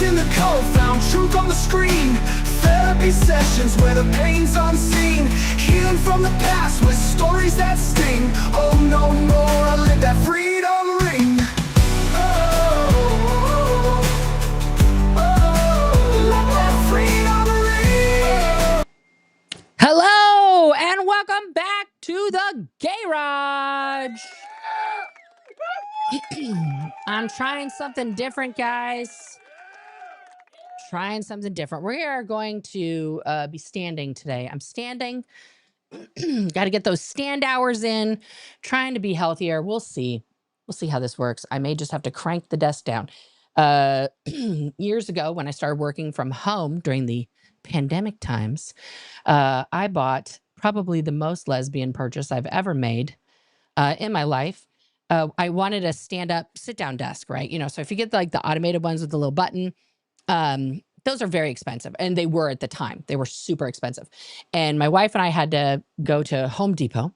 in the cold, found truth on the screen. Therapy sessions where the pain's unseen. Healing from the past with stories that sting. Oh no more, let that freedom ring. Oh, let that freedom ring. Hello and welcome back to the Garage. I'm trying something different, guys. Trying something different. We are going to be standing today. I'm standing. Got to get those stand hours in. Trying to be healthier. We'll see. We'll see how this works. I may just have to crank the desk down. Years ago, when I started working from home during the pandemic times, I bought probably the most lesbian purchase I've ever made in my life. I wanted a stand-up, sit-down desk, right? You know, so if you get like the automated ones with the little button, those are very expensive, and they were at the time. They were super expensive. And my wife and I had to go to Home Depot,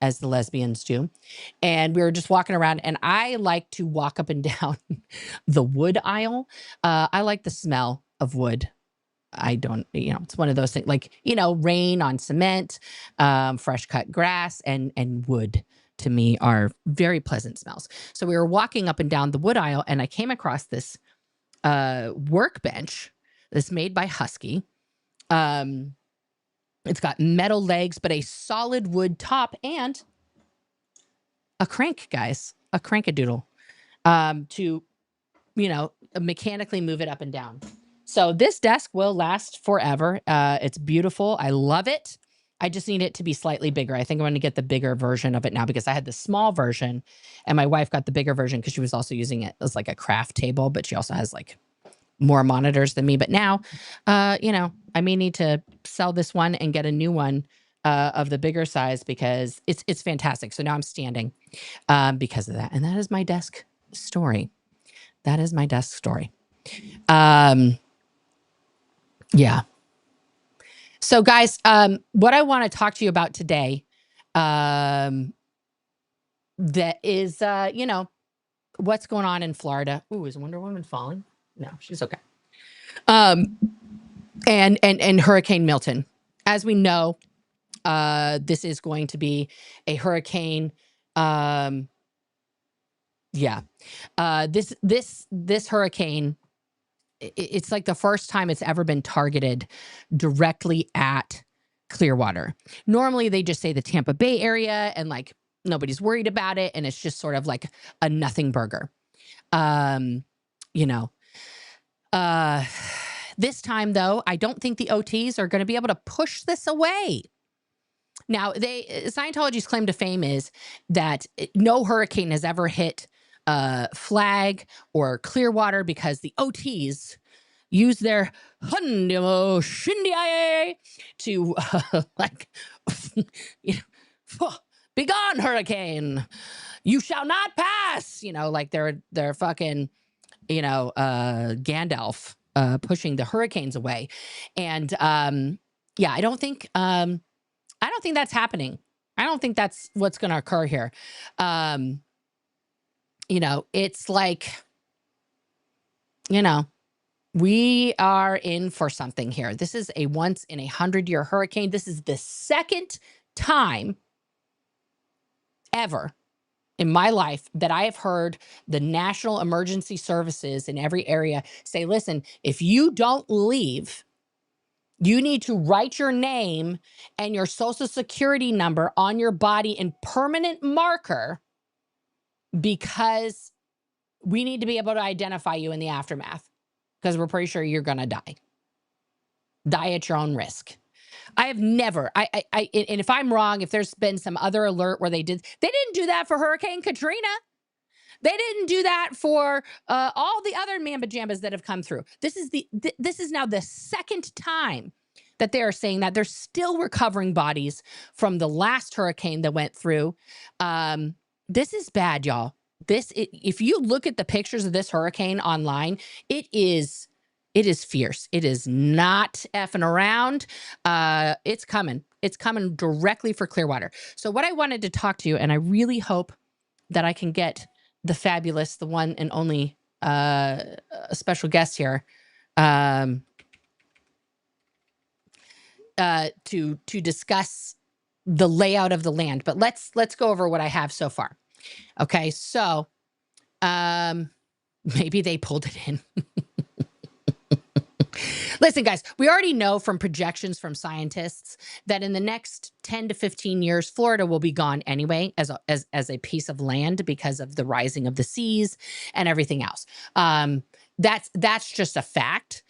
as the lesbians do, and we were just walking around, and I like to walk up and down the wood aisle. I like the smell of wood. I don't, you know, it's one of those things like, you know, rain on cement, fresh cut grass, and wood to me are very pleasant smells. So we were walking up and down the wood aisle, and I came across this workbench that's made by Husky. It's got metal legs, but a solid wood top and a crank, guys, a crankadoodle, to, you know, mechanically move it up and down. So this desk will last forever. It's beautiful. I love it. I just need it to be slightly bigger. I think I'm going to get the bigger version of it now because I had the small version and my wife got the bigger version because she was also using it as like a craft table, but she also has like more monitors than me. But now, you know, I may need to sell this one and get a new one of the bigger size because it's fantastic. So now I'm standing because of that. And that is my desk story. That is my desk story. Yeah. So guys, what I want to talk to you about today, that is, you know, what's going on in Florida. Ooh, is Wonder Woman falling? No, she's okay. And Hurricane Milton. As we know, this is going to be a hurricane. Yeah. This hurricane, it's like the first time it's ever been targeted directly at Clearwater. Normally they just say the Tampa Bay area and like nobody's worried about it. And it's just sort of like a nothing burger. You know, this time though, I don't think the OTs are going to be able to push this away. Now Scientology's claim to fame is that no hurricane has ever hit Flag or Clearwater because the OTs use their shindiaye to like, you know, be gone, hurricane, you shall not pass. You know, like they're fucking, you know, Gandalf pushing the hurricanes away, and yeah, I don't think that's happening. I don't think that's what's going to occur here. You know, it's like, you know, we are in for something here. This is a once in 100-year hurricane. This is the second time ever in my life that I have heard the National Emergency Services in every area say, listen, if you don't leave, you need to write your name and your social security number on your body in permanent marker because we need to be able to identify you in the aftermath because we're pretty sure you're going to die at your own risk. I have never, and if I'm wrong, if there's been some other alert where they didn't do that for Hurricane Katrina. They didn't do that for all the other mamba jambas that have come through. This is now the second time that they are saying that. They're still recovering bodies from the last hurricane that went through. This is bad, y'all. If you look at the pictures of this hurricane online, it is fierce. It is not effing around. It's coming. It's coming directly for Clearwater. So what I wanted to talk to you, and I really hope that I can get the fabulous, the one and only special guest here, to discuss the layout of the land. But let's go over what I have so far. Okay, so maybe they pulled it in. Listen, guys, we already know from projections from scientists that in the next 10 to 15 years, Florida will be gone anyway as a piece of land because of the rising of the seas and everything else. That's just a fact.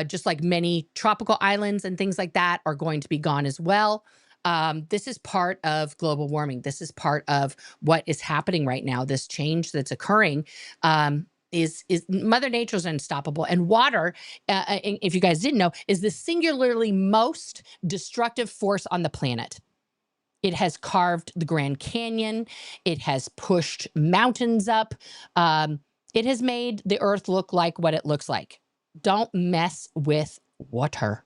Just like many tropical islands and things like that are going to be gone as well. This is part of global warming. This is part of what is happening right now. This change that's occurring is Mother Nature's unstoppable. And water, if you guys didn't know, is the singularly most destructive force on the planet. It has carved the Grand Canyon. It has pushed mountains up. It has made the earth look like what it looks like. Don't mess with water.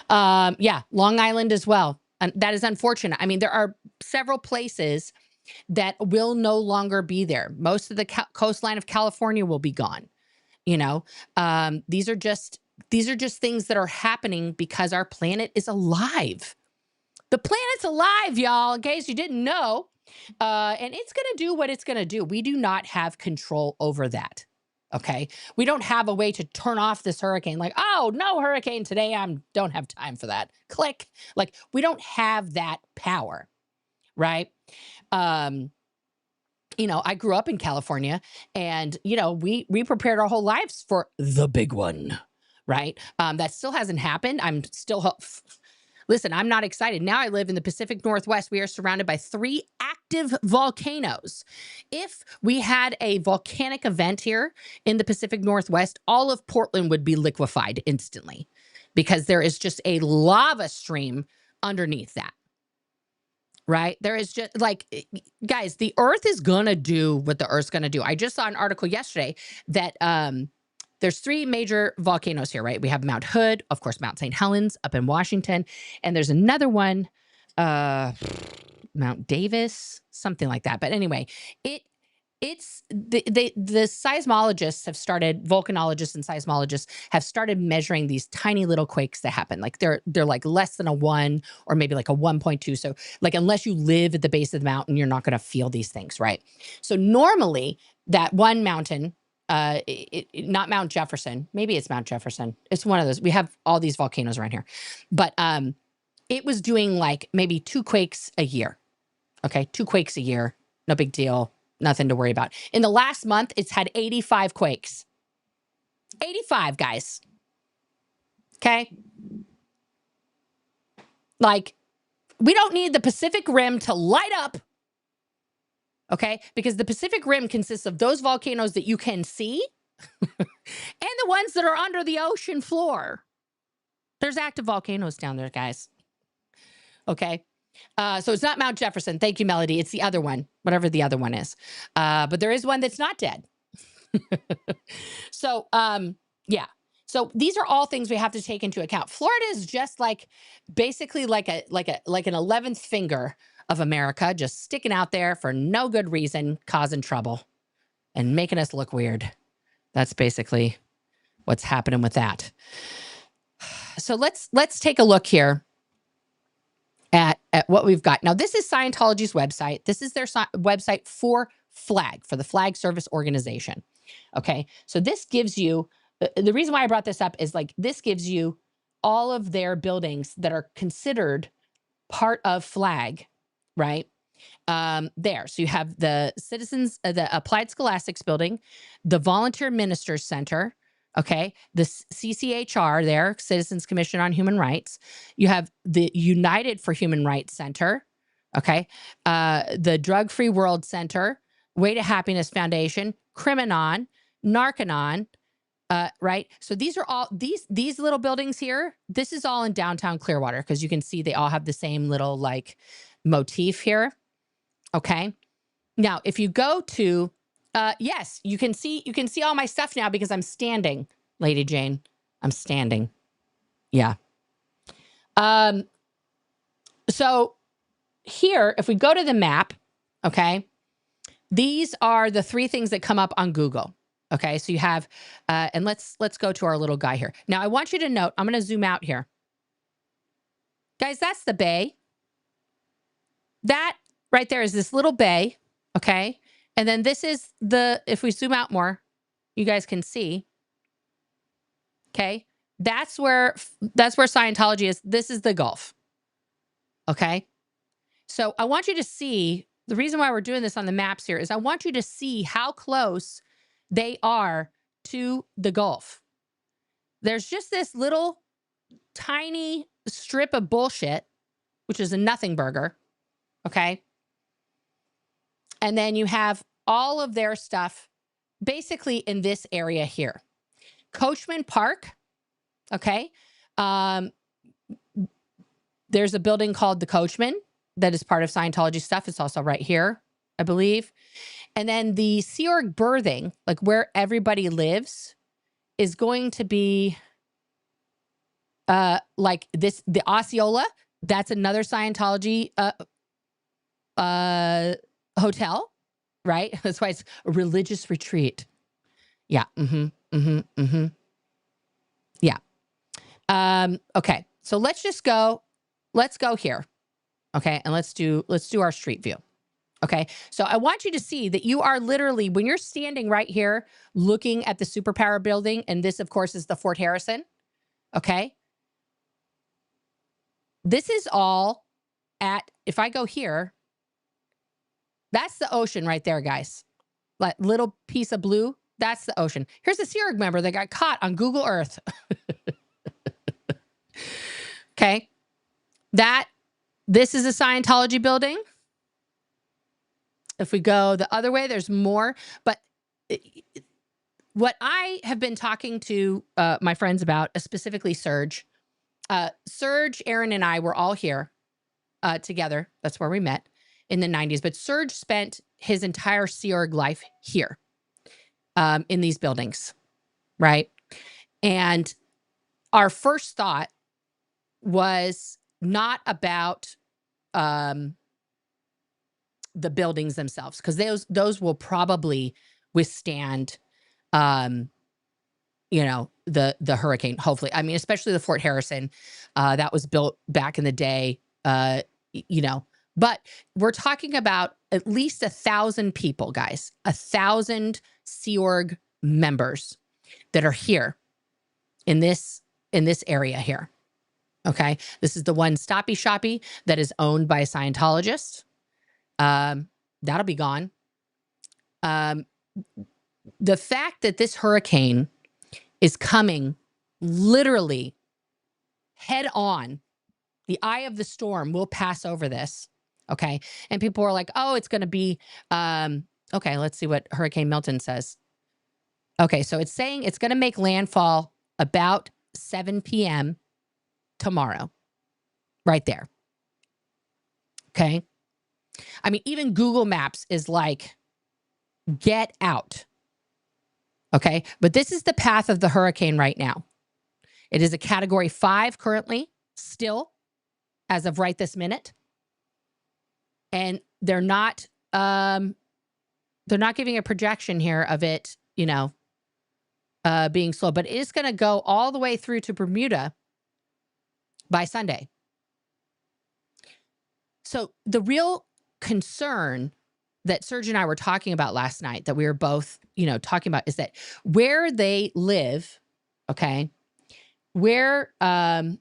Yeah, Long Island as well. And that is unfortunate. I mean, there are several places that will no longer be there. Most of the coastline of California will be gone. You know, these are just things that are happening because our planet is alive. The planet's alive, y'all, in case you didn't know. And it's going to do what it's going to do. We do not have control over that. Okay. We don't have a way to turn off this hurricane. Like, oh, no hurricane today. Don't have time for that. Click. Like, we don't have that power. Right. You know, I grew up in California and, you know, we prepared our whole lives for the big one. Right. That still hasn't happened. I'm still, listen, I'm not excited. Now I live in the Pacific Northwest. We are surrounded by 3 active volcanoes. If we had a volcanic event here in the Pacific Northwest, all of Portland would be liquefied instantly because there is just a lava stream underneath that. Right? There is just like, guys, the earth is going to do what the earth's going to do. I just saw an article yesterday that there's 3 major volcanoes here, right? We have Mount Hood, of course, Mount St. Helens up in Washington. And there's another one, Mount Davis, something like that. But anyway, it's the seismologists have started, volcanologists and seismologists have started measuring these tiny little quakes that happen. Like they're like less than a 1 or maybe like a 1.2. So like, unless you live at the base of the mountain, you're not going to feel these things, right? So normally that one mountain, not Mount Jefferson, maybe it's Mount Jefferson. It's one of those. We have all these volcanoes around here, but it was doing like maybe 2 quakes a year. Okay, 2 quakes a year, no big deal. Nothing to worry about. In the last month, it's had 85 quakes. 85, guys. Okay? Like, we don't need the Pacific Rim to light up. Okay? Because the Pacific Rim consists of those volcanoes that you can see and the ones that are under the ocean floor. There's active volcanoes down there, guys. Okay? So it's not Mount Jefferson. Thank you, Melody. It's the other one, whatever the other one is. But there is one that's not dead. So, yeah. So these are all things we have to take into account. Florida is just like basically like an 11th finger of America, just sticking out there for no good reason, causing trouble and making us look weird. That's basically what's happening with that. So let's take a look here at what we've got. Now, this is Scientology's website. This is their website for FLAG, for the Flag Service Organization. Okay. So this gives you, the reason why I brought this up is like, this gives you all of their buildings that are considered part of FLAG, right? There. So you have the the Applied Scholastics building, the Volunteer Ministers Center, okay, the CCHR there, Citizens Commission on Human Rights. You have the United for Human Rights Center, okay, the Drug Free World Center, Way to Happiness Foundation, Criminon, Narcanon, right? So these are all, these little buildings here, this is all in downtown Clearwater because you can see they all have the same little like motif here, okay? Now, if you go to, yes, you can see all my stuff now because I'm standing, Lady Jane. I'm standing. Yeah. So here, if we go to the map, okay, these are the 3 things that come up on Google. Okay, so you have, and let's go to our little guy here. Now, I want you to note, I'm going to zoom out here. Guys, that's the bay. That right there is this little bay, okay? And then this is the, if we zoom out more, you guys can see, okay? That's where Scientology is. This is the Gulf, okay? So I want you to see, the reason why we're doing this on the maps here is I want you to see how close they are to the Gulf. There's just this little tiny strip of bullshit, which is a nothing burger, okay? And then you have all of their stuff basically in this area here. Coachman Park, okay? There's a building called the Coachman that is part of Scientology stuff. It's also right here, I believe. And then the Sea Org berthing, like where everybody lives, is going to be like this, the Osceola. That's another Scientology hotel, right? That's why it's a religious retreat. Yeah. Yeah. Okay. So let's go here. Okay. And let's do our street view. Okay. So I want you to see that you are literally, when you're standing right here looking at the superpower building, and this of course is the Fort Harrison. Okay. This is all at, if I go here, that's the ocean right there, guys. Like little piece of blue, that's the ocean. Here's a Sea Org member that got caught on Google Earth. Okay. This is a Scientology building. If we go the other way, there's more. But what I have been talking to my friends about, specifically Serge, Aaron, and I were all here together. That's where we met in the 90s. But Serge spent his entire Sea Org life here in these buildings, right? And our first thought was not about the buildings themselves, because those will probably withstand you know, the hurricane, hopefully. I mean, especially the Fort Harrison that was built back in the day, you know. But we're talking about at least 1,000 people, guys, 1,000 Sea Org members that are here in this area here. Okay, this is the one Stoppy Shoppy that is owned by a Scientologist. That'll be gone. The fact that this hurricane is coming literally head on, the eye of the storm will pass over this. Okay, and people are like, oh, it's going to be okay. Let's see what Hurricane Milton says. Okay, so it's saying it's going to make landfall about 7 p.m. tomorrow, right there. Okay. I mean, even Google Maps is like, get out. Okay. But this is the path of the hurricane right now. It is a category 5 currently, still, as of right this minute. And they're not giving a projection here of it, you know, being slow, but it is going to go all the way through to Bermuda by Sunday. So the real concern that Serge and I were talking about last night, that we were both, you know, talking about, is that where they live, okay, where the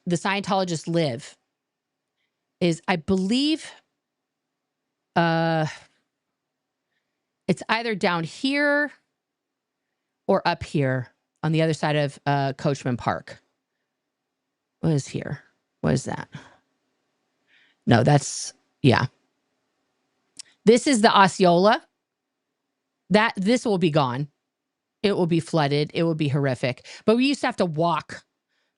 Scientologists live is, I believe, it's either down here or up here on the other side of Coachman Park. What is here? What is that? No, that's, yeah. This is the Osceola. This will be gone. It will be flooded. It will be horrific. But we used to have to walk,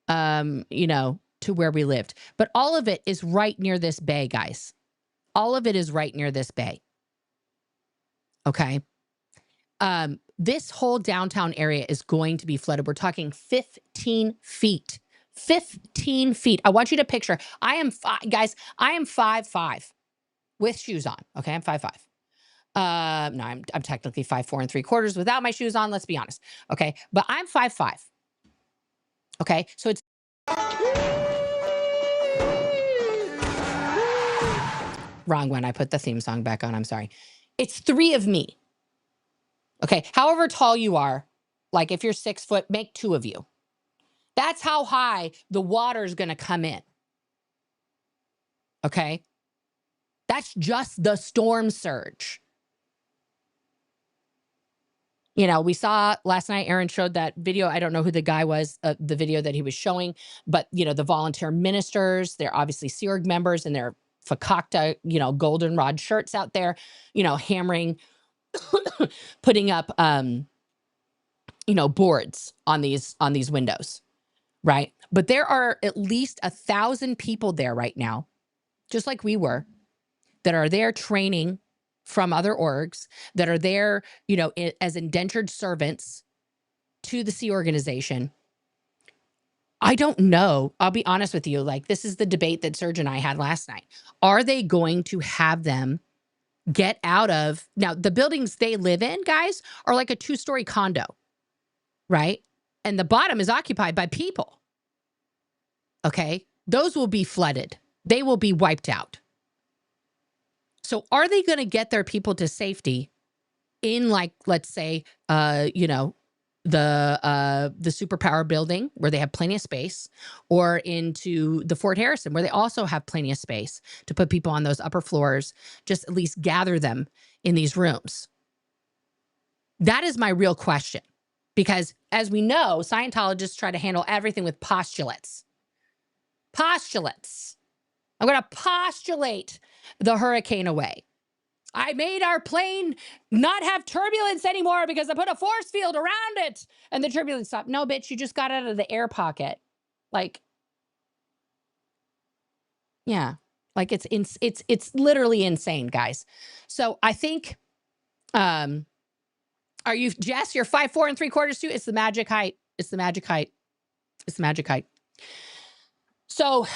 you know, to where we lived. But all of it is right near this bay, guys. All of it is right near this bay. Okay. This whole downtown area is going to be flooded. We're talking 15 feet. 15 feet. I want you to picture, guys, I am 5'5" with shoes on. Okay, I'm 5'5". No, I'm technically 5'4" 3/4 without my shoes on. Let's be honest. Okay. But I'm 5'5". Okay. So it's wrong one. I put the theme song back on. I'm sorry. It's 3 of me. Okay. However tall you are, like if you're 6 foot, make 2 of you. That's how high the water is going to come in. Okay. That's just the storm surge. You know, we saw last night, Aaron showed that video. I don't know who the guy was, the video that he was showing, but, you know, the volunteer ministers, they're obviously Sea Org members and they're fakakta, you know, goldenrod shirts out there, you know, hammering, putting up, you know, boards on these windows, right? But there are at least 1,000 people there right now, just like we were, that are there training from other orgs, that are there, you know, as indentured servants to the Sea Organization. I don't know. I'll be honest with you. Like, this is the debate that Serge and I had last night. Are they going to have them get out of, now the buildings they live in, guys, are like a 2-story condo, right? And the bottom is occupied by people. Okay. Those will be flooded. They will be wiped out. So are they going to get their people to safety in, like, let's say, you know, the superpower building where they have plenty of space, or into the Fort Harrison where they also have plenty of space to put people on those upper floors, just at least gather them in these rooms? That is my real question, because as we know, Scientologists try to handle everything with postulates. Postulates. I'm going to postulate the hurricane away. I made our plane not have turbulence anymore because I put a force field around it and the turbulence stopped. No, bitch, you just got out of the air pocket. Like, yeah, like it's literally insane, guys. So I think, are you, Jess, you're 5'4" 3/4" too? It's the magic height. It's the magic height. It's the magic height. So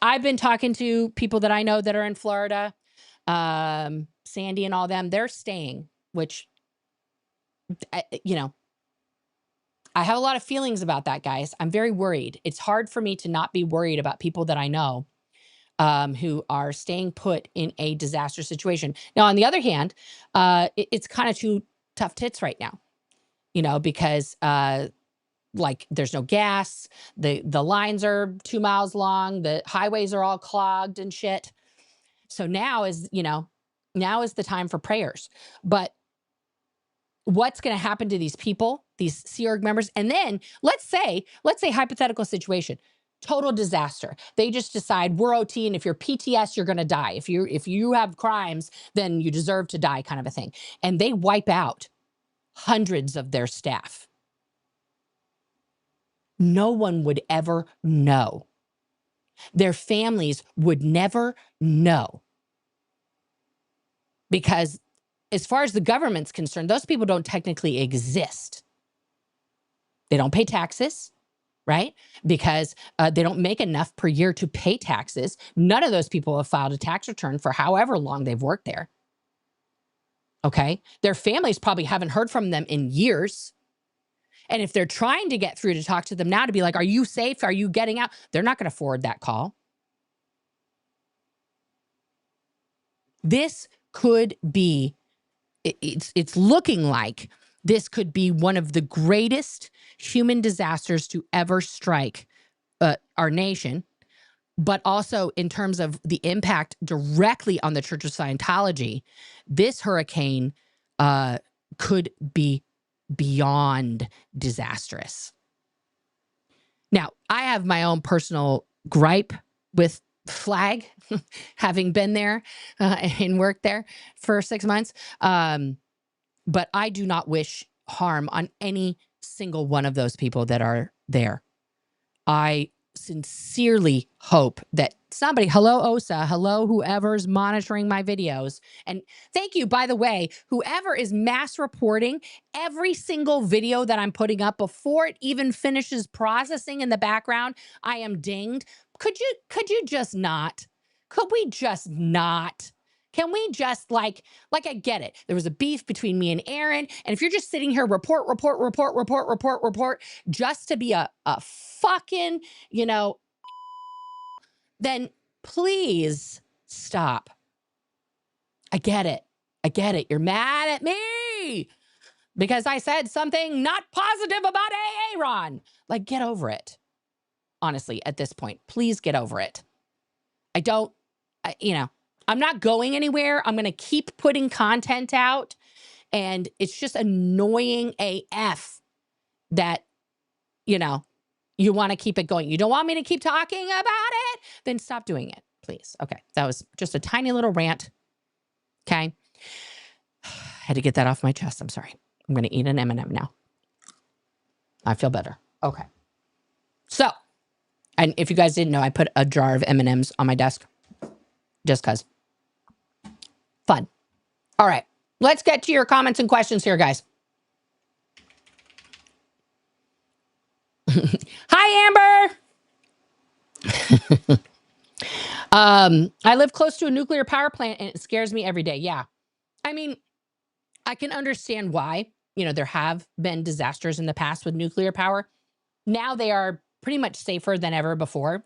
I've been talking to people that I know that are in Florida, Sandy and all them. They're staying, which, you know, I have a lot of feelings about that, guys. I'm very worried. It's hard for me to not be worried about people that I know, who are staying put in a disaster situation. Now, on the other hand, it's kind of too tough tits right now, you know, because like there's no gas, the lines are 2 miles long, the highways are all clogged and shit. So now is, you know, now is the time for prayers. But what's going to happen to these people, these Sea Org members? And then let's say hypothetical situation, total disaster. They just decide we're OT, and if you're PTS, you're going to die. If you have crimes, then you deserve to die, kind of a thing. And they wipe out hundreds of their staff. No one would ever know. Their families would never know. Because as far as the government's concerned, those people don't technically exist. They don't pay taxes, right? Because they don't make enough per year to pay taxes. None of those people have filed a tax return for however long they've worked there. Okay? Their families probably haven't heard from them in years. And if they're trying to get through to talk to them now to be like, are you safe? Are you getting out? They're not going to forward that call. This could be, it's looking like this could be one of the greatest human disasters to ever strike our nation, but also in terms of the impact directly on the Church of Scientology. This hurricane could be beyond disastrous. Now, I have my own personal gripe with Flag, having been there and worked there for 6 months. But I do not wish harm on any single one of those people that are there. I sincerely hope that somebody, hello OSA, hello whoever's monitoring my videos, and thank you, by the way, whoever is mass reporting every single video that I'm putting up before it even finishes processing in the background. I am dinged. Could you just not? Could we just not Can we just like I get it. There was a beef between me and Aaron. And if you're just sitting here report, just to be a fucking, you know, then please stop. I get it. I get it. You're mad at me because I said something not positive about Aaron. Like, get over it. Honestly, at this point, please get over it. I'm not going anywhere. I'm going to keep putting content out. And it's just annoying AF that, you want to keep it going. You don't want me to keep talking about it? Then stop doing it, please. Okay. That was just a tiny little rant. Okay. Had to get that off my chest. I'm sorry. I'm going to eat an M&M now. I feel better. Okay. So, and if you guys didn't know, I put a jar of M&Ms on my desk just because. Fun. All right. Let's get to your comments and questions here, guys. Hi, Amber. I live close to a nuclear power plant and it scares me every day. Yeah. I mean, I can understand why. There have been disasters in the past with nuclear power. Now they are pretty much safer than ever before.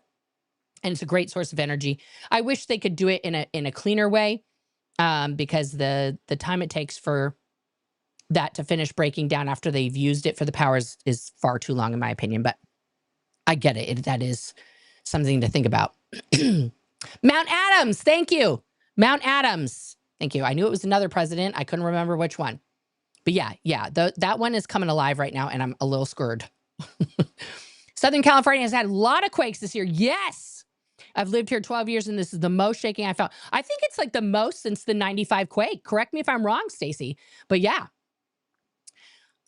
And it's a great source of energy. I wish they could do it in a cleaner way, because the time it takes for that to finish breaking down after they've used it for the powers is far too long, in my opinion. But I get it. That is something to think about. Mount Adams, thank you. Mount Adams, thank you. I knew it was another president. I couldn't remember which one. But yeah, that one is coming alive right now, and I'm a little scared. Southern California has had a lot of quakes this year. Yes. I've lived here 12 years, and this is the most shaking I felt. I think it's like the most since the 95 quake. Correct me if I'm wrong, Stacy. But yeah.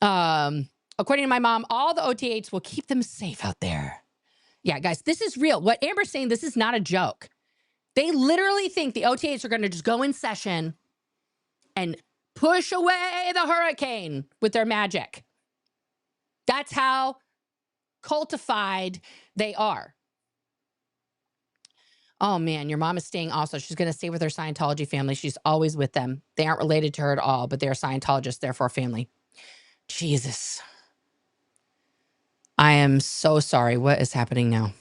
According to my mom, all the OTAs will keep them safe out there. Yeah, guys, this is real. What Amber's saying, this is not a joke. They literally think the OTAs are going to just go in session and push away the hurricane with their magic. That's how cultified they are. Oh, man, your mom is staying also. She's going to stay with her Scientology family. She's always with them. They aren't related to her at all, but they're Scientologists, therefore family. Jesus. I am so sorry. What is happening now?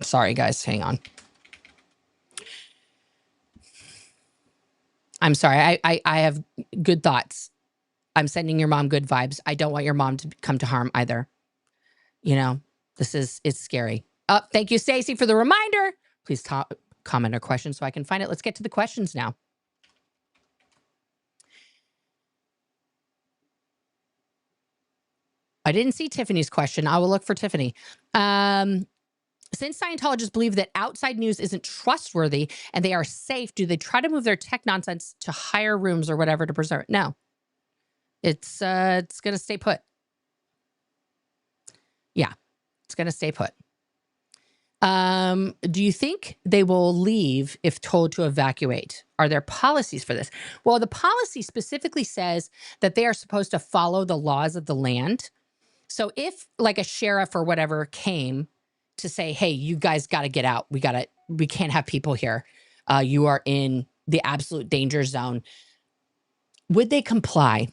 Sorry, guys. Hang on. I'm sorry. I have good thoughts. I'm sending your mom good vibes. I don't want your mom to come to harm either. It's scary. Thank you, Stacy, for the reminder. Please comment or question so I can find it. Let's get to the questions now. I didn't see Tiffany's question. I will look for Tiffany. Since Scientologists believe that outside news isn't trustworthy and they are safe, do they try to move their tech nonsense to higher rooms or whatever to preserve it? No. It's going to stay put. Yeah, it's going to stay put. Do you think they will leave if told to evacuate? Are there policies for this? Well, the policy specifically says that they are supposed to follow the laws of the land. So if like a sheriff or whatever came to say, hey, you guys got to get out. We can't have people here. You are in the absolute danger zone. Would they comply?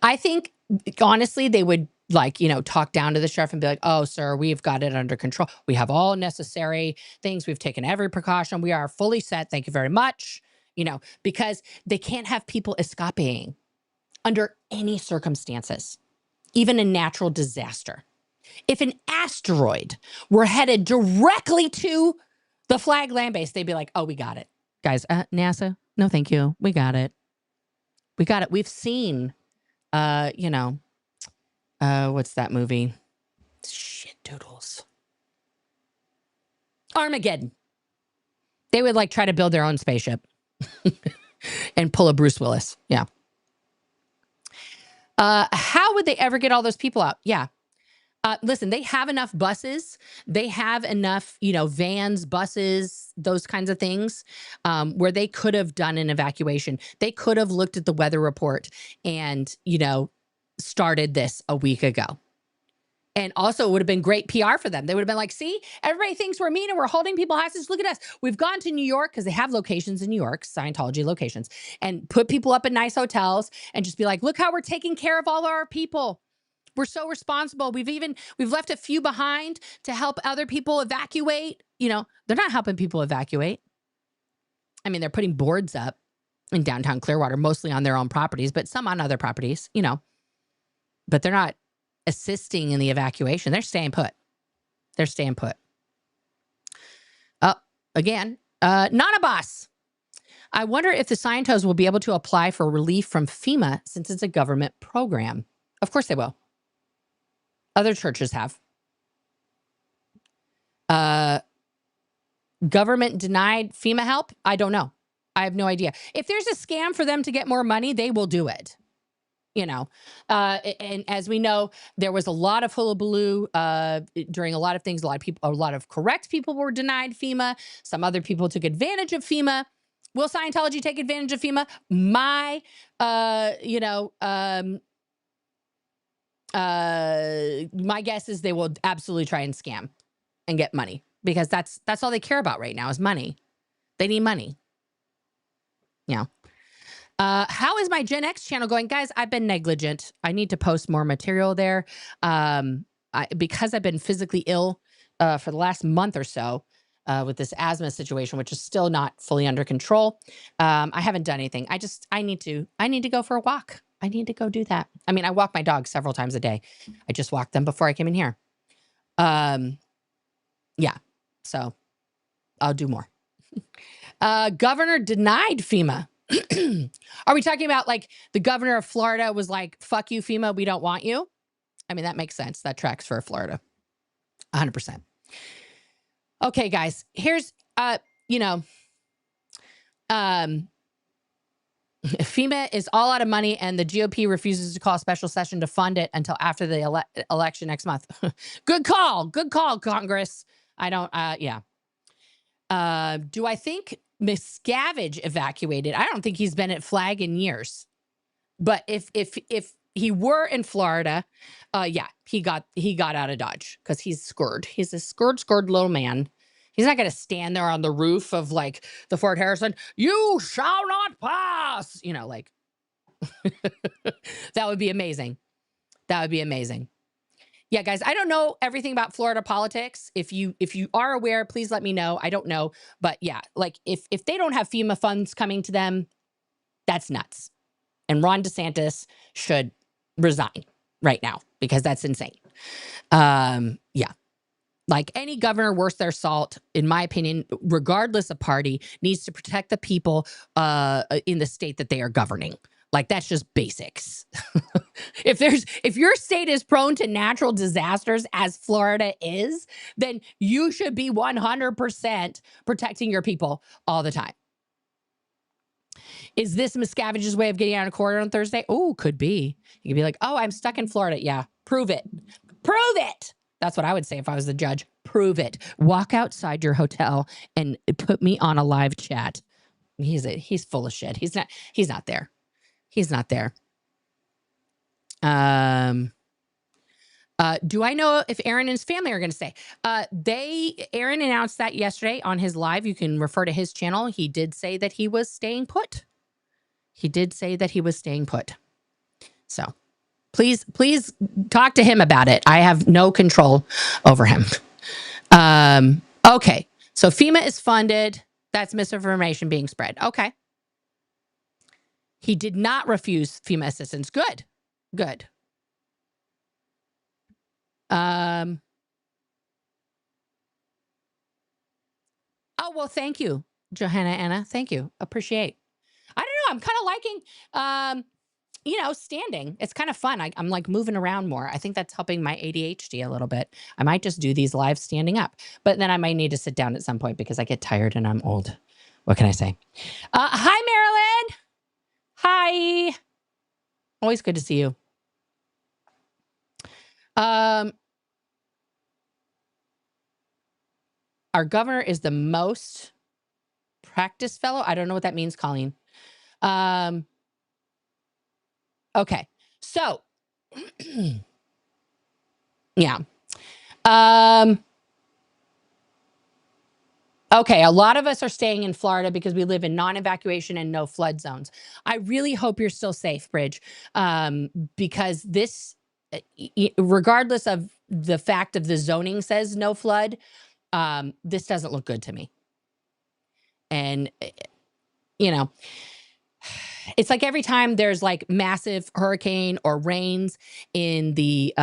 I think, honestly, they would talk down to the sheriff and be like, oh, sir, we've got it under control. We have all necessary things. We've taken every precaution. We are fully set. Thank you very much. Because they can't have people escaping under any circumstances, even a natural disaster. If an asteroid were headed directly to the Flag land base, they'd be like, oh, we got it. Guys, NASA, no, thank you. We got it. We got it. We've seen, what's that movie? Shit doodles. Armageddon. They would try to build their own spaceship and pull a Bruce Willis. Yeah. How would they ever get all those people out? Yeah. Listen, they have enough buses. They have enough, vans, buses, those kinds of things, where they could have done an evacuation. They could have looked at the weather report and, started this a week ago. And also, it would have been great PR for them. They would have been like, see, everybody thinks we're mean and we're holding people hostage. Look at us. We've gone to New York because they have locations in New York, Scientology locations, and put people up in nice hotels and just be like, look how we're taking care of all our people. We're so responsible. We've left a few behind to help other people evacuate. You know, they're not helping people evacuate. I mean, they're putting boards up in downtown Clearwater, mostly on their own properties, but some on other properties, you know, but they're not assisting in the evacuation. They're staying put. They're staying put. Again, Nana Boss. I wonder if the Scientos will be able to apply for relief from FEMA since it's a government program. Of course they will. Other churches have. Government denied FEMA help? I don't know. I have no idea. If there's a scam for them to get more money, they will do it. You know, and as we know, there was a lot of hullabaloo during a lot of things. A lot of correct people were denied FEMA. Some other people took advantage of FEMA. Will Scientology take advantage of FEMA? My guess is they will absolutely try and scam and get money, because that's all they care about right now is money. They need money. Yeah. How is my Gen X channel going? Guys, I've been negligent. I need to post more material there. Because I've been physically ill for the last month or so with this asthma situation, which is still not fully under control. I haven't done anything. I need to go for a walk. I need to go do that. I mean, I walk my dogs several times a day. I just walked them before I came in here. Yeah, so I'll do more. Governor denied FEMA. Are we talking about like the governor of Florida was like, fuck you, FEMA, we don't want you? I mean, that makes sense. That tracks for Florida. 100%. Okay, guys, here's, FEMA is all out of money and the GOP refuses to call a special session to fund it until after the election next month. Good call, Congress. I don't, yeah. Do I think Miscavige evacuated? I don't think he's been at Flag in years. But if he were in Florida, yeah, he got out of Dodge because he's scared. He's a scared little man. He's not going to stand there on the roof of like the Fort Harrison. You shall not pass. You know, like that would be amazing. That would be amazing. Yeah, guys, I don't know everything about Florida politics. If you are aware, please let me know. I don't know. But yeah, like if they don't have FEMA funds coming to them, that's nuts. And Ron DeSantis should resign right now because that's insane. Yeah. Like any governor worth their salt, in my opinion, regardless of party, needs to protect the people in the state that they are governing. Like that's just basics. If your state is prone to natural disasters as Florida is, then you should be 100% protecting your people all the time. Is this Miscavige's way of getting out of court on Thursday? Oh, could be. You could be like, oh, I'm stuck in Florida. Yeah, prove it. Prove it. That's what I would say if I was the judge. Prove it. Walk outside your hotel and put me on a live chat. He's full of shit. He's not there. He's not there. Do I know if Aaron and his family are going to stay? Aaron announced that yesterday on his live. You can refer to his channel. He did say that he was staying put. So please talk to him about it. I have no control over him. Okay. So FEMA is funded. That's misinformation being spread. Okay. He did not refuse FEMA assistance. Good. Oh, well, thank you, Johanna Anna. Thank you. Appreciate. I don't know. I'm kind of liking, standing. It's kind of fun. I'm like moving around more. I think that's helping my ADHD a little bit. I might just do these live standing up, but then I might need to sit down at some point because I get tired and I'm old. What can I say? Hi, Marilyn. Hi. Always good to see you. Our governor is the most practiced fellow. I don't know what that means, Colleen. Okay. So Yeah. Okay, a lot of us are staying in Florida because we live in non-evacuation and no flood zones. I really hope you're still safe, Bridge, because this, regardless of the fact of the zoning says no flood, this doesn't look good to me. And, you know, it's like every time there's like massive hurricane or rains in the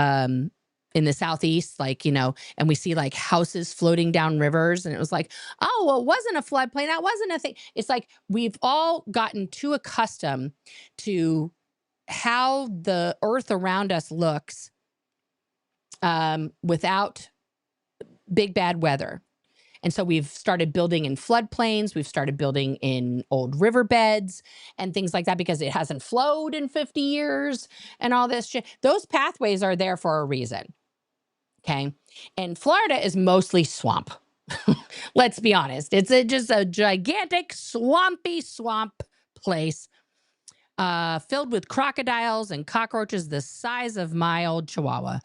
southeast, like, you know, and we see like houses floating down rivers, and it was like, oh, well, it wasn't a floodplain, that wasn't a thing. It's like we've all gotten too accustomed to how the earth around us looks without big bad weather. And so we've started building in floodplains. We've started building in old riverbeds and things like that because it hasn't flowed in 50 years and all this shit. Those pathways are there for a reason. Okay. And Florida is mostly swamp. Let's be honest. It's just a gigantic swampy swamp place filled with crocodiles and cockroaches the size of my old Chihuahua.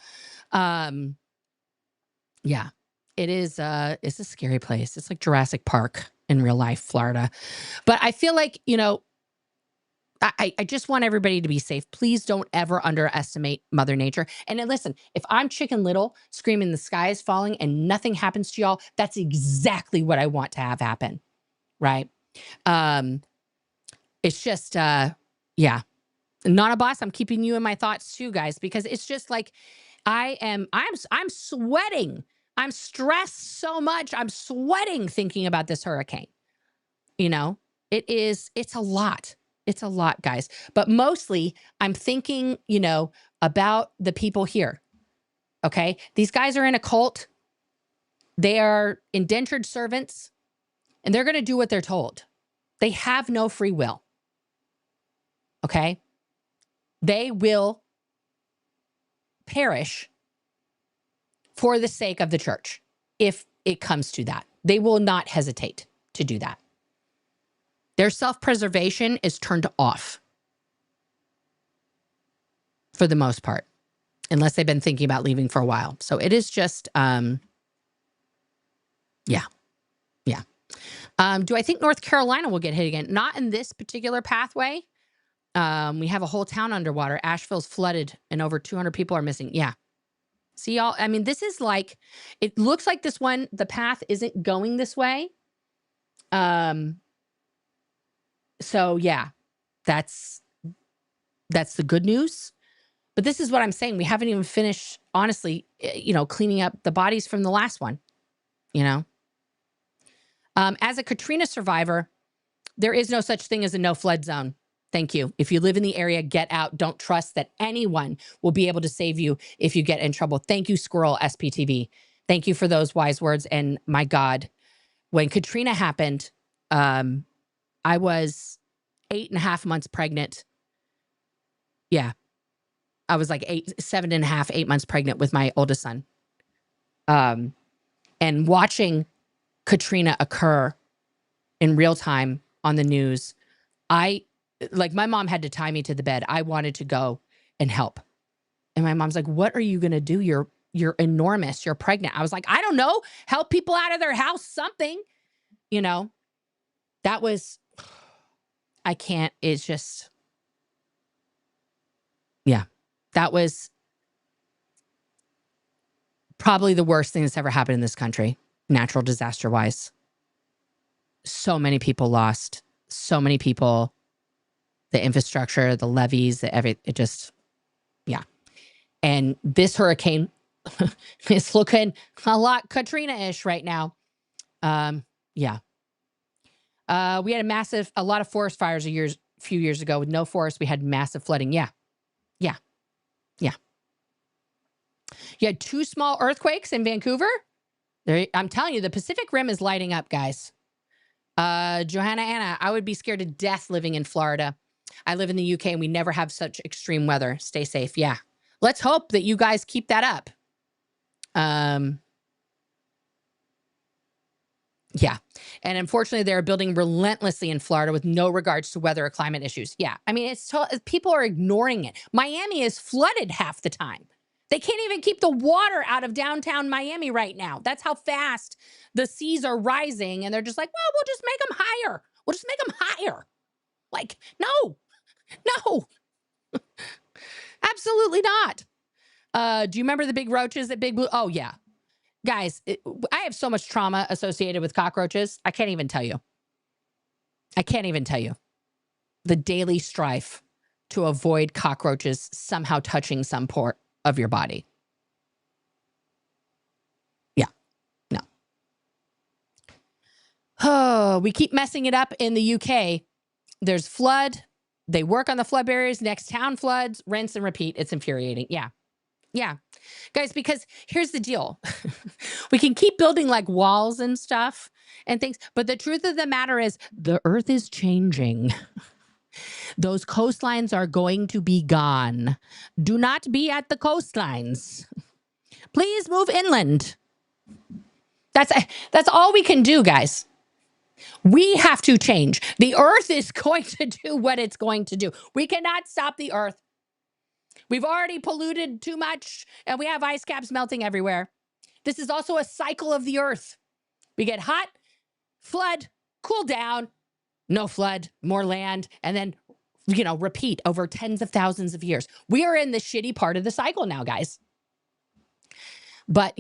Yeah. It is it's a scary place. It's like Jurassic Park in real life, Florida. But I feel like, you know, I just want everybody to be safe. Please don't ever underestimate Mother Nature. And then listen, if I'm Chicken Little screaming the sky is falling and nothing happens to y'all, that's exactly what I want to have happen. Right. It's just yeah. Not a boss. I'm keeping you in my thoughts too, guys, because it's just like I'm sweating. I'm stressed so much. I'm sweating thinking about this hurricane. You know, it's a lot. It's a lot, guys. But mostly I'm thinking, you know, about the people here. Okay. These guys are in a cult. They are indentured servants and they're going to do what they're told. They have no free will. Okay. They will perish for the sake of the church. If it comes to that, they will not hesitate to do that. Their self-preservation is turned off for the most part, unless they've been thinking about leaving for a while. So it is just, yeah. Do I think North Carolina will get hit again? Not in this particular pathway. We have a whole town underwater. Asheville's flooded and over 200 people are missing. Yeah. See y'all. I mean, this is like, it looks like this one, the path isn't going this way. So yeah, that's the good news. But this is what I'm saying. We haven't even finished, honestly, you know, cleaning up the bodies from the last one, you know. As a Katrina survivor, there is no such thing as a no flood zone. Thank you. If you live in the area, get out. Don't trust that anyone will be able to save you if you get in trouble. Thank you, Squirrel SPTV. Thank you for those wise words. And my God, when Katrina happened, I was 8.5 months pregnant. Yeah. I was like 7.5, 8 months pregnant with my oldest son. And watching Katrina occur in real time on the news, my mom had to tie me to the bed. I wanted to go and help. And my mom's like, what are you going to do? You're enormous. You're pregnant. I was like, I don't know. Help people out of their house, something, you know. That was, I can't, it's just, yeah, that was probably the worst thing that's ever happened in this country, natural disaster wise. So many people lost, so many people, the infrastructure, the levees, it just, yeah. And this hurricane is looking a lot Katrina-ish right now. Yeah. We had a lot of forest fires a few years ago. With no forest, we had massive flooding. Yeah. Yeah. Yeah. You had 2 small earthquakes in Vancouver. I'm telling you, the Pacific Rim is lighting up, guys. Johanna Anna, I would be scared to death living in Florida. I live in the UK and we never have such extreme weather. Stay safe. Yeah. Let's hope that you guys keep that up. Yeah. And unfortunately, they're building relentlessly in Florida with no regards to weather or climate issues. Yeah. I mean, people are ignoring it. Miami is flooded half the time. They can't even keep the water out of downtown Miami right now. That's how fast the seas are rising. And they're just like, well, we'll just make them higher. We'll just make them higher. Like, no, absolutely not. Do you remember the big roaches at Big Blue? Oh, yeah. Guys, I have so much trauma associated with cockroaches. I can't even tell you. The daily strife to avoid cockroaches somehow touching some part of your body. Yeah, no. Oh, we keep messing it up in the UK. There's flood. They work on the flood barriers. Next town floods, rinse and repeat. It's infuriating. Yeah. Yeah. Guys, because here's the deal. We can keep building like walls and stuff and things, but the truth of the matter is the earth is changing. Those coastlines are going to be gone. Do not be at the coastlines. Please move inland. That's all we can do, guys. We have to change. The earth is going to do what it's going to do. We cannot stop the earth. We've already polluted too much, and we have ice caps melting everywhere. This is also a cycle of the earth. We get hot, flood, cool down, no flood, more land, and then, repeat over tens of thousands of years. We are in the shitty part of the cycle now, guys. But,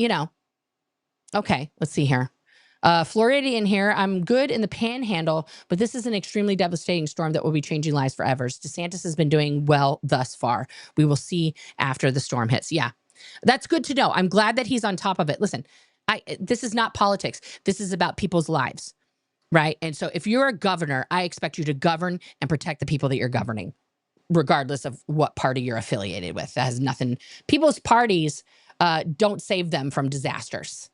okay, let's see here. Floridian here. I'm good in the panhandle, but this is an extremely devastating storm that will be changing lives forever. DeSantis has been doing well thus far. We will see after the storm hits. Yeah, that's good to know. I'm glad that he's on top of it. Listen, this is not politics. This is about people's lives, right? And so if you're a governor, I expect you to govern and protect the people that you're governing, regardless of what party you're affiliated with. That has nothing. People's parties don't save them from disasters.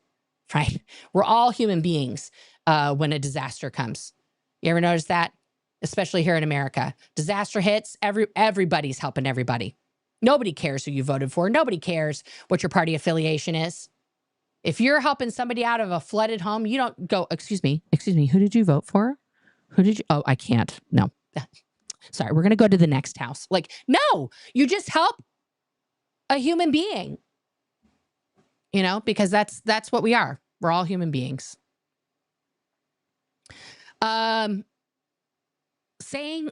Right? We're all human beings when a disaster comes. You ever notice that? Especially here in America. Disaster hits, everybody's helping everybody. Nobody cares who you voted for. Nobody cares what your party affiliation is. If you're helping somebody out of a flooded home, you don't go, excuse me, who did you vote for? Oh, I can't. No. Sorry, we're going to go to the next house. Like, no, you just help a human being. Because that's what we are. We're all human beings. Saying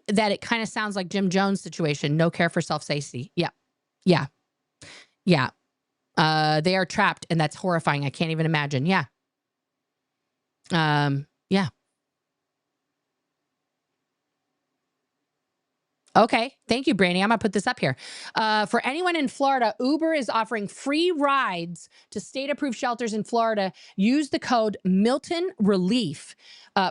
that it kind of sounds like Jim Jones' situation, no care for self-safety. Yeah. They are trapped, and that's horrifying. I can't even imagine. Yeah. Yeah. Okay. Thank you, Brandy. I'm going to put this up here. For anyone in Florida, Uber is offering free rides to state-approved shelters in Florida. Use the code Milton Relief.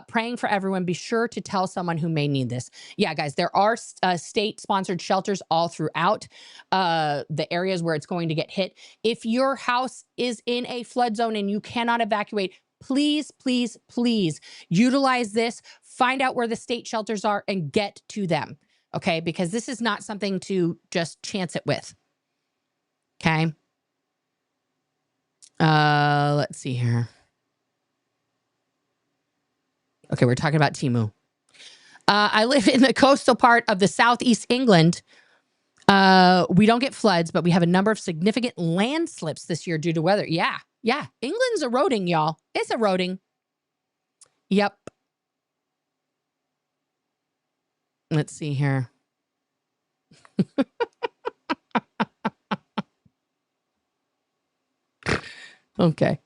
Praying for everyone. Be sure to tell someone who may need this. Yeah, guys, there are state-sponsored shelters all throughout the areas where it's going to get hit. If your house is in a flood zone and you cannot evacuate, please, please, please utilize this. Find out where the state shelters are and get to them. Okay, because this is not something to just chance it with. Okay. Let's see here. Okay, we're talking about Temu. I live in the coastal part of the southeast England. We don't get floods, but we have a number of significant landslips this year due to weather. Yeah. England's eroding, y'all. It's eroding. Yep. Let's see here. Okay.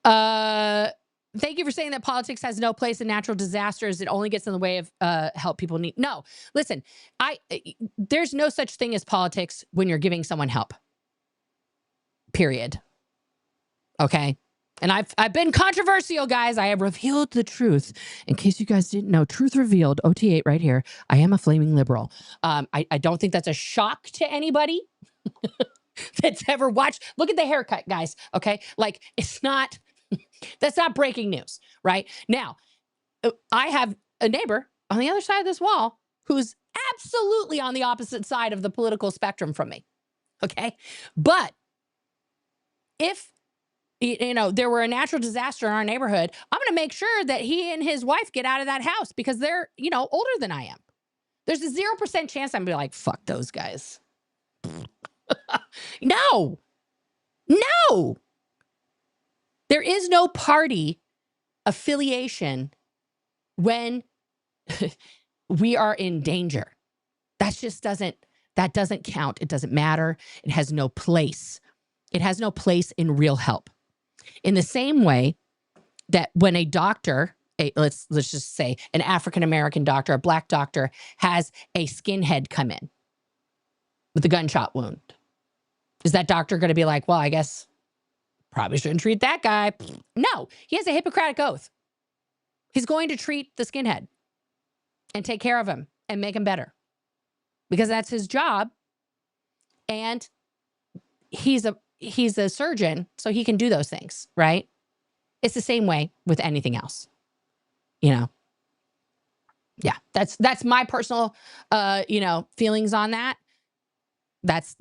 Thank you for saying that politics has no place in natural disasters. It only gets in the way of help people need. No, listen, there's no such thing as politics when you're giving someone help. Period. Okay. And I've been controversial, guys. I have revealed the truth. In case you guys didn't know, truth revealed, OT8 right here. I am a flaming liberal. I don't think that's a shock to anybody that's ever watched. Look at the haircut, guys. Okay. Like, that's not breaking news, right? Now, I have a neighbor on the other side of this wall who's absolutely on the opposite side of the political spectrum from me. Okay. But if there were a natural disaster in our neighborhood, I'm going to make sure that he and his wife get out of that house because they're, older than I am. There's a 0% chance I'm going to be like, fuck those guys. No. There is no party affiliation when we are in danger. That doesn't count. It doesn't matter. It has no place. It has no place in real help. In the same way that when a doctor, let's just say an African-American doctor, a black doctor, has a skinhead come in with a gunshot wound, is that doctor going to be like, well, I guess probably shouldn't treat that guy? No, he has a Hippocratic oath. He's going to treat the skinhead and take care of him and make him better because that's his job. And he's a surgeon, so he can do those things, right? It's the same way with anything else, Yeah, that's my personal, feelings on that. That's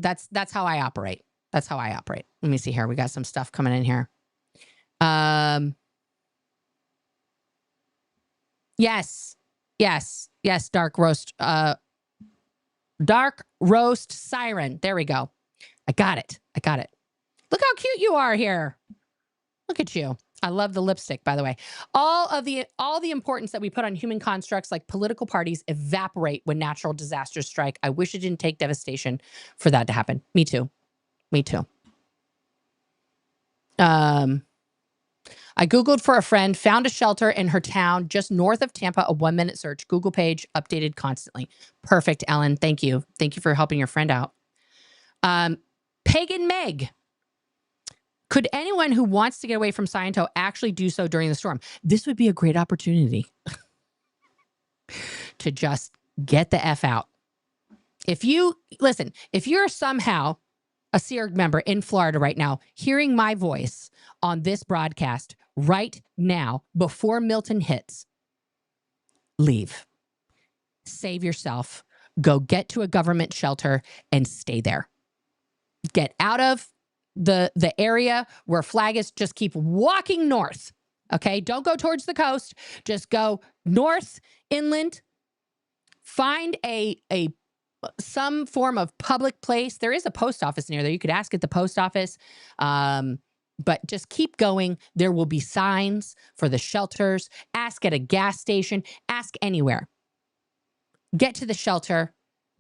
how I operate. That's how I operate. Let me see here. We got some stuff coming in here. Yes. Dark roast siren. There we go. I got it. Look how cute you are here. Look at you. I love the lipstick, by the way. All the importance that we put on human constructs like political parties evaporate when natural disasters strike. I wish it didn't take devastation for that to happen. Me too. I Googled for a friend, found a shelter in her town just north of Tampa, a 1-minute search. Google page updated constantly. Perfect, Ellen. Thank you. Thank you for helping your friend out. Pagan Meg. Could anyone who wants to get away from Scientology actually do so during the storm? This would be a great opportunity to just get the F out. If you're somehow a SEERG member in Florida right now, hearing my voice on this broadcast right now before Milton hits, leave. Save yourself. Go get to a government shelter and stay there. Get out of the area where flag is. Just keep walking north. Okay? Don't go towards the coast. Just go north, inland. Find some form of public place. There is a post office near there. You could ask at the post office. But just keep going. There will be signs for the shelters. Ask at a gas station. Ask anywhere. Get to the shelter.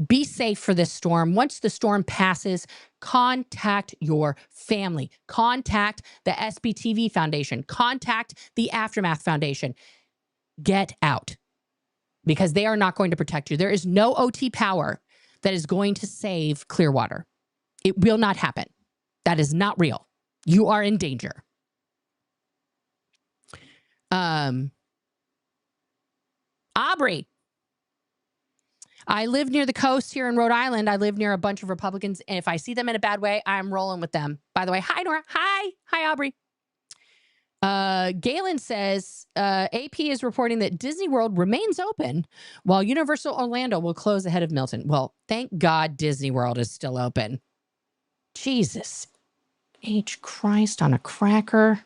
Be safe for this storm. Once the storm passes, contact your family. Contact the SBTV Foundation. Contact the Aftermath Foundation. Get out. Because they are not going to protect you. There is no OT power that is going to save Clearwater. It will not happen. That is not real. You are in danger. Aubrey. I live near the coast here in Rhode Island. I live near a bunch of Republicans. And if I see them in a bad way, I'm rolling with them. By the way, hi, Nora. Hi, Aubrey. Galen says, AP is reporting that Disney World remains open while Universal Orlando will close ahead of Milton. Well, thank God Disney World is still open. Jesus H. Christ on a cracker.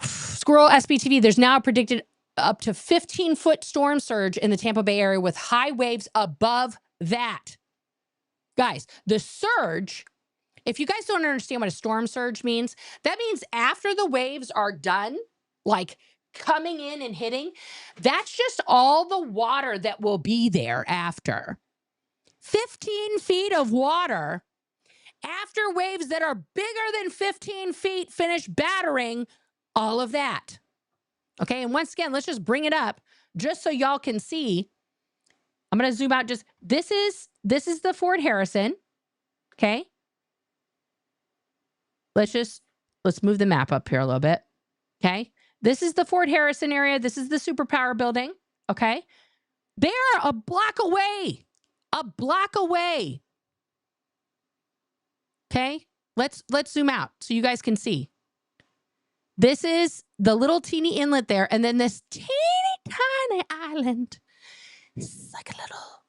Squirrel SBTV, there's now a predicted up to 15-foot storm surge in the Tampa Bay area with high waves above that. Guys, the surge, if you guys don't understand what a storm surge means, that means after the waves are done, like coming in and hitting, that's just all the water that will be there after. 15 feet of water after waves that are bigger than 15 feet finish battering all of that. Okay, and once again, let's just bring it up just so y'all can see. I'm going to zoom out. Just this is the Fort Harrison. Okay. Let's move the map up here a little bit. Okay. This is the Fort Harrison area. This is the superpower building. Okay. They're a block away. A block away. Okay. Let's zoom out so you guys can see. This is the little teeny inlet there. And then this teeny tiny island. It's like a little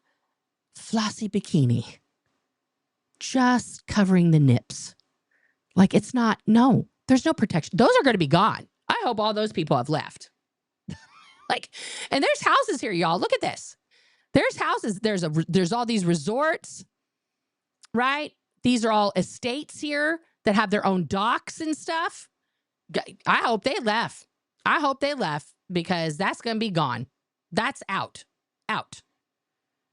flossy bikini. Just covering the nips Like, it's not, no, there's no protection. Those are going to be gone. I hope all those people have left. Like, and there's houses here, y'all. Look at this. There's houses. There's all these resorts, right? These are all estates here that have their own docks and stuff. I hope they left. I hope they left because that's going to be gone. That's out. Out.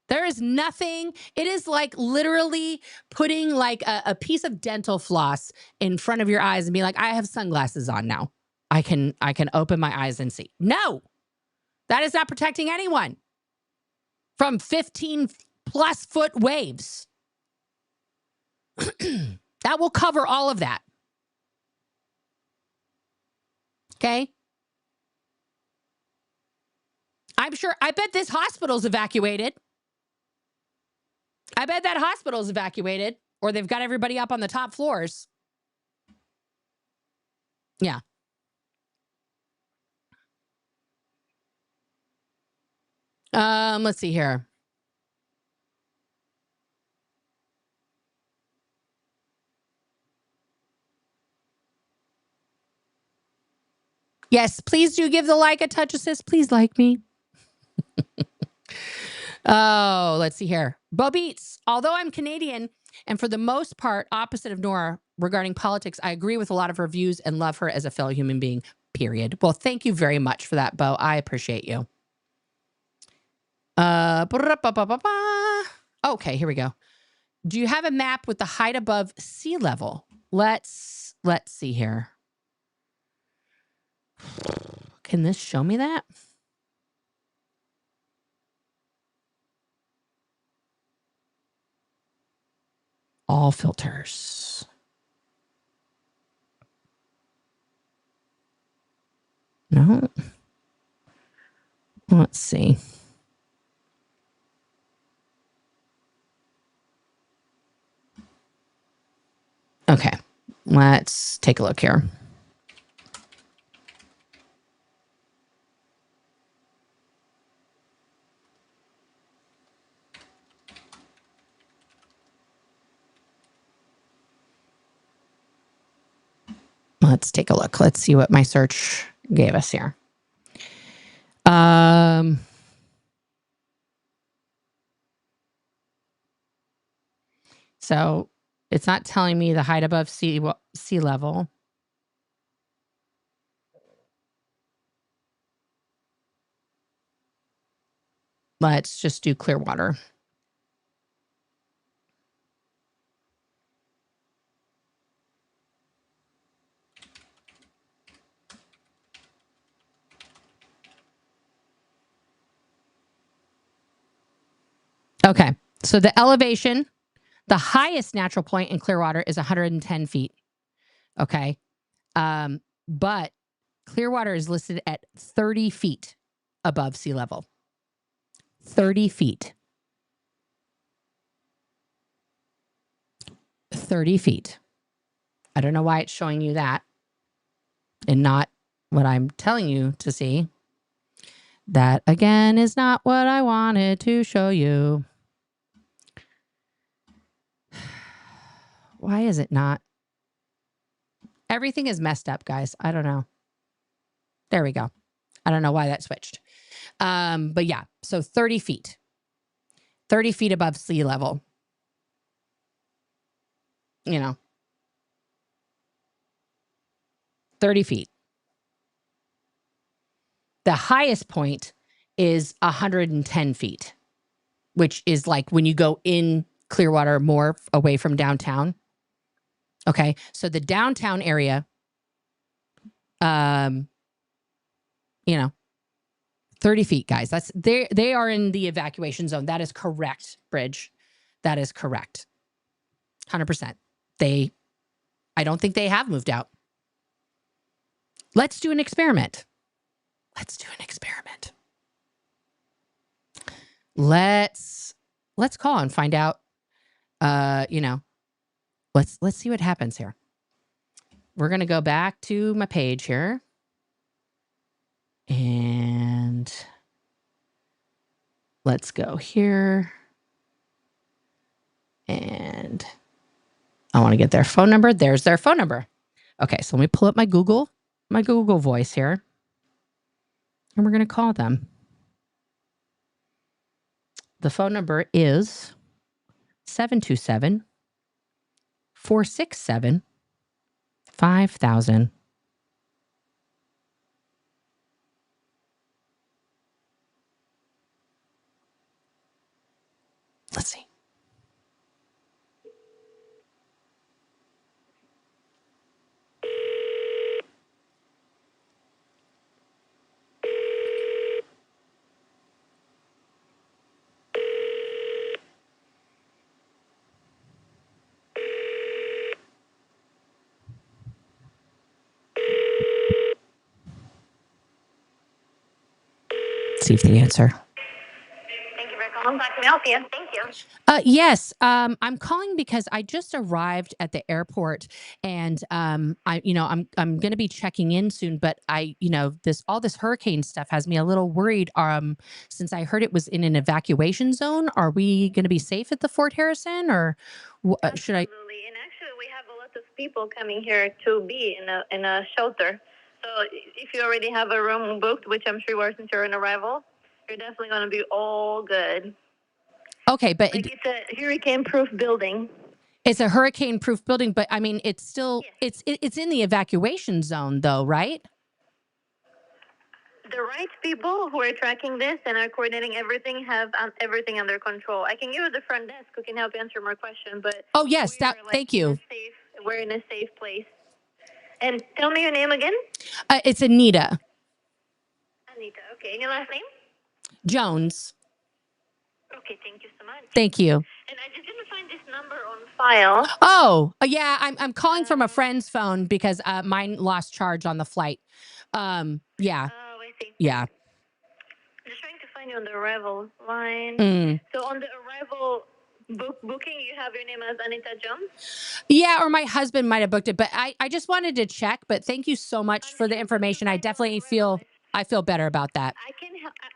There is nothing. It is like literally putting like a piece of dental floss in front of your eyes and be like, I have sunglasses on now. I can open my eyes and see. No, that is not protecting anyone from 15 plus foot waves. That will cover all of that. Okay. I bet this hospital's evacuated. I bet that hospital's evacuated, or they've got everybody up on the top floors. Yeah. Let's see here. Yes, please do give the like a touch assist. Please like me. Oh, let's see here. Bo Beats. Although I'm Canadian and for the most part opposite of Nora regarding politics, I agree with a lot of her views and love her as a fellow human being, period. Well, thank you very much for that, Bo. I appreciate you. Okay, here we go. Do you have a map with the height above sea level? Let's see here. Can this show me that? All filters. No. Let's see. Okay. Let's take a look here. Let's take a look. Let's see what my search gave us here. So it's not telling me the height above sea level. Let's just do Clearwater. Okay. So the elevation, the highest natural point in Clearwater is 110 feet. Okay. But Clearwater is listed at 30 feet above sea level. 30 feet. 30 feet. I don't know why it's showing you that and not what I'm telling you to see. That, again, is not what I wanted to show you. Why is it not? Everything is messed up, guys. I don't know. There we go. I don't know why that switched. But yeah, so 30 feet. 30 feet above sea level. You know. 30 feet. The highest point is 110 feet, which is like when you go in Clearwater more away from downtown. Okay. So the downtown area, you know, 30 feet, guys. That's they are in the evacuation zone. That is correct, Bridge. That is correct. 100%. I don't think they have moved out. Let's do an experiment. Let's do an experiment. Let's call and find out. You know, let's see what happens here. We're gonna go back to my page here. And let's go here. And I want to get their phone number. There's their phone number. Okay, so let me pull up my Google voice here. And we're going to call them. The phone number is 727 467 5000. Let's see. See if they answer. Thank you for calling. How can I help you? Thank you. Yes, I'm calling because I just arrived at the airport, and I'm going to be checking in soon. But all this hurricane stuff has me a little worried. Since I heard it was in an evacuation zone, are we going to be safe at the Fort Harrison, or should I? Absolutely. And actually, we have a lot of people coming here to be in a shelter. So if you already have a room booked, which I'm sure you are since you're an arrival, you're definitely going to be all good. Okay, but Like it's a hurricane-proof building. it's a hurricane-proof building. But I mean, it's still it's in the evacuation zone, though, right? The right people who are tracking this and are coordinating everything have everything under control. I can give you the front desk who can help you answer more questions, but Oh yes, thank you. We're in a safe place. And tell me your name again. It's Anita Anita. Okay. And your last name? Jones. Okay. Thank you so much. Thank you. And I just didn't find this number on file. Oh, yeah. I'm calling from a friend's phone because mine lost charge on the flight. Yeah. Oh, I see. Yeah. I'm just trying to find you on the arrival line. So on the arrival booking, you have your name as Anita Jones? Yeah, or my husband might have booked it, but I just wanted to check. But thank you so much for the information. I definitely feel better about that.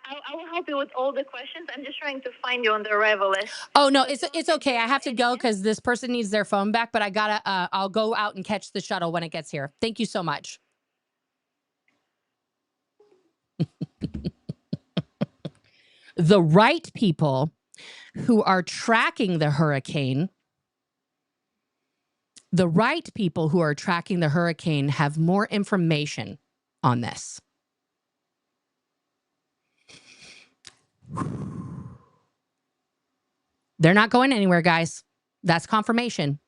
I will help you with all the questions. I'm just trying to find you on the arrival list. Oh no, it's okay. I have to go because this person needs their phone back. But I gotta. I'll go out and catch the shuttle when it gets here. Thank you so much. The right people who are tracking the hurricane. The right people who are tracking the hurricane have more information on this. They're not going anywhere, guys. That's confirmation.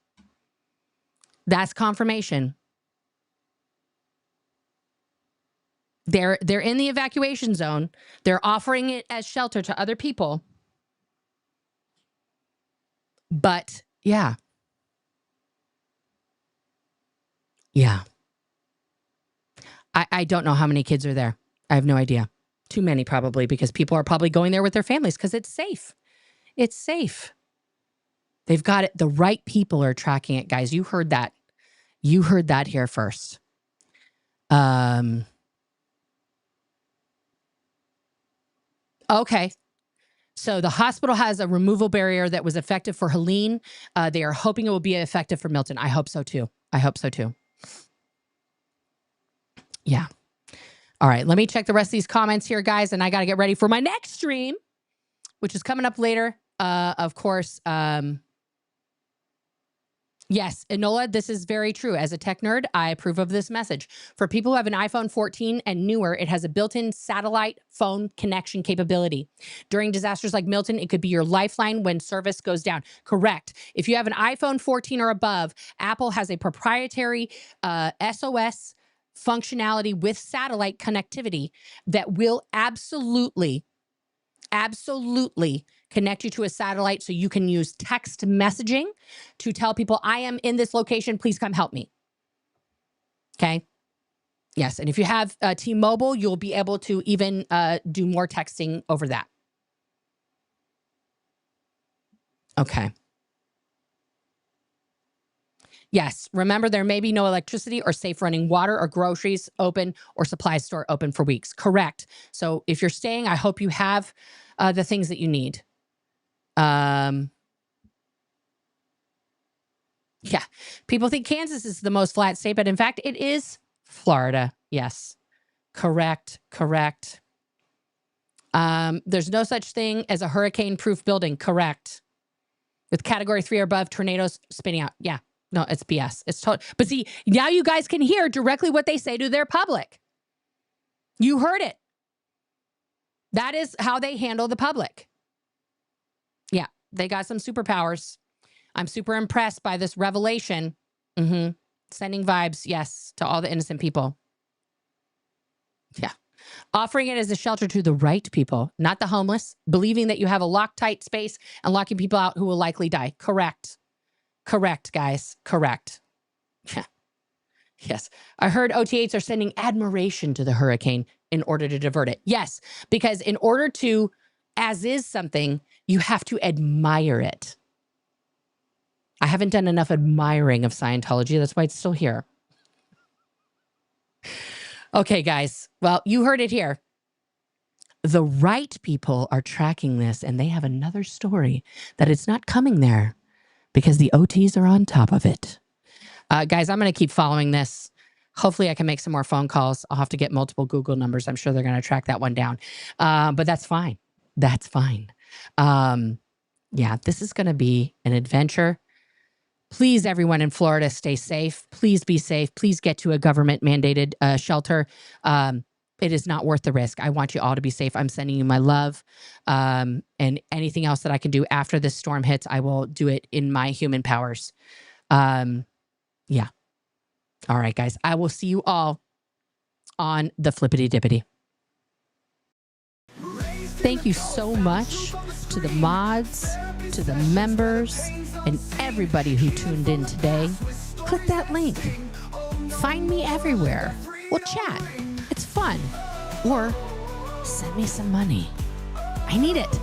That's confirmation. They're in the evacuation zone. They're offering it as shelter to other people. But yeah. Yeah. I don't know how many kids are there. I have no idea. Too many probably, because people are probably going there with their families because it's safe. It's safe. They've got it. The right people are tracking it, guys. You heard that. You heard that here first. Okay. So the hospital has a removal barrier that was effective for Helene. They are hoping it will be effective for Milton. I hope so too. I hope so too. Yeah. All right. Let me check the rest of these comments here, guys. And I got to get ready for my next stream, which is coming up later. Of course. Yes, Enola, this is very true. As a tech nerd, I approve of this message. For people who have an iPhone 14 and newer, it has a built-in satellite phone connection capability. During disasters like Milton, it could be your lifeline when service goes down. Correct. If you have an iPhone 14 or above, Apple has a proprietary SOS functionality with satellite connectivity that will absolutely connect you to a satellite so you can use text messaging to tell people, I am in this location, please come help me. Okay. Yes. And if you have T-Mobile, you'll be able to even do more texting over that. Okay. Yes. Remember, there may be no electricity or safe running water or groceries open or supply store open for weeks. Correct. So if you're staying, I hope you have the things that you need. Yeah. People think Kansas is the most flat state, but in fact, it is Florida. Yes. Correct. There's no such thing as a hurricane-proof building. Correct. With category 3 or above, tornadoes spinning out. Yeah. No, it's BS. It's total. But see, now you guys can hear directly what they say to their public. You heard it. That is how they handle the public. Yeah. They got some superpowers. I'm super impressed by this revelation. Sending vibes, yes, to all the innocent people. Yeah. Offering it as a shelter to the right people, not the homeless, believing that you have a Loctite space and locking people out who will likely die. Correct. Correct, guys. Correct. Yeah. Yes. I heard OTAs are sending admiration to the hurricane in order to divert it. Yes, because in order to as is something, you have to admire it. I haven't done enough admiring of Scientology. That's why it's still here. Okay, guys. Well, you heard it here. The right people are tracking this, and they have another story that it's not coming there because the OTs are on top of it. Guys, I'm going to keep following this. Hopefully, I can make some more phone calls. I'll have to get multiple Google numbers. I'm sure they're going to track that one down. But that's fine. That's fine. Yeah, this is going to be an adventure. Please, everyone in Florida, stay safe. Please be safe. Please get to a government-mandated shelter. It is not worth the risk. I want you all to be safe. I'm sending you my love. And anything else that I can do after this storm hits, I will do it in my human powers. Yeah. All right, guys. I will see you all on the Flippity Dippity. Thank you so much to the mods, to the members, and everybody who tuned in today. Click that link. Find me everywhere. We'll chat. It's fun. Or send me some money. I need it.